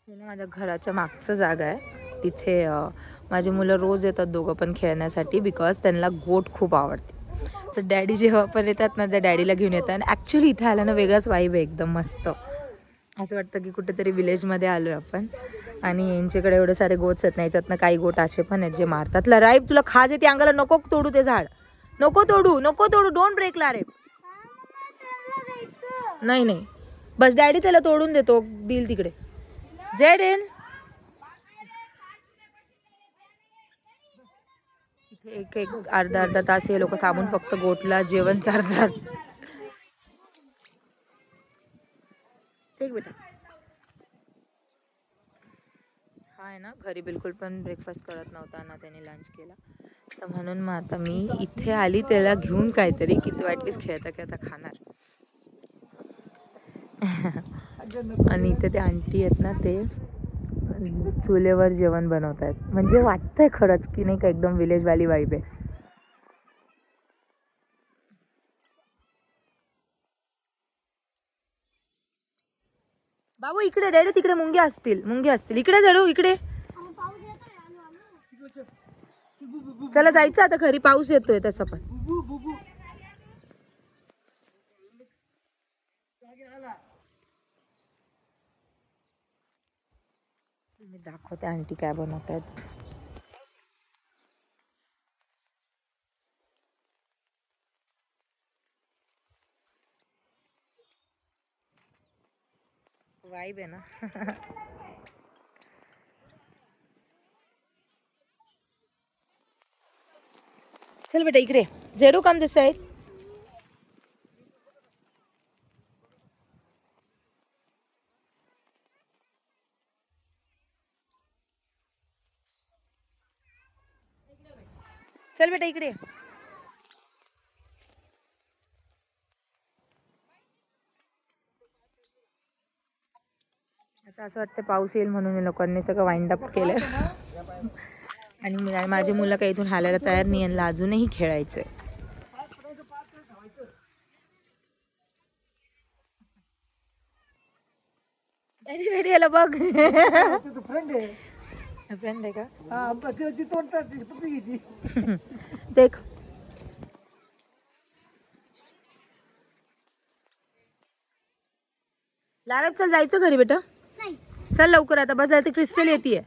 हे ना माझ्या घराच्या मागचं जागा आहे. तिथे माझी मुलं रोज येतात दोघं पण खेळण्यासाठी, बिकॉज त्यांना गोट खूप आवडते. तर डॅडी जेव्हा पण येतात ना त्या डॅडीला घेऊन येतात. आणि ॲक्च्युली इथे आल्यानं वेगळाच वाईब आहे, एकदम मस्त असं वाटतं की कुठेतरी विलेजमध्ये आलो आहे आपण. आणि यांच्याकडे एवढे सारे गोट्स आहेत ना, याच्यातनं काही गोट असे पण आहेत जे मारतात. लारेब तुला खाज येते अंगाला, नको तोडू ते झाड, नको तोडू, डोंट ब्रेक लारेब. नाही नाही बस, डॅडी त्याला तोडून देतो, देईल तिकडे. जेड इन इथे एक एक अर्धा अर्धा तास हे लोक थांबून फक्त गोटला जेवण चारतात. ठीक बेटा. हा आहे ना घरी बिलकुल पण ब्रेकफास्ट करत नव्हता ना, त्याने लंच केला. तर म्हणून मग आता मी इथे आली त्याला घेऊन काहीतरी, की तो ॲटलिस्ट खेळता खेळता खाणार. आणि इथे ते आंटी आहेत ना, ते चुलेवर जेवण बनवत आहेत. म्हणजे वाटतंय खरंच की नाही का एकदम विलेज व्हॅली वाईब आहे. बाबू इकडे, डॅडी तिकडे मुंग्या असतील, इकडे जडू, इकडे. चला जायचं आता घरी, पाऊस येतोय तसं पण. मी दाखवते आंटी काय बनवत आहेत. वाईब आहे ना. चल बेटा इकडे, झेडू कम दिस साइड. चल बेटा इकडे. आता असं वाटतं पाऊस येईल म्हणून लोकांनी सगळं वाइंड अप केलं. आणि माझी मुलं काही इथून हालायला तयार नाही, यांना अजूनही खेळायचंय. रेडी रेडी याला बघ. फ्रेंड आहे का? देख लारब, चल जायचं घरी बेटा. चल लवकर आता, बस जायचं, क्रिस्टल येते.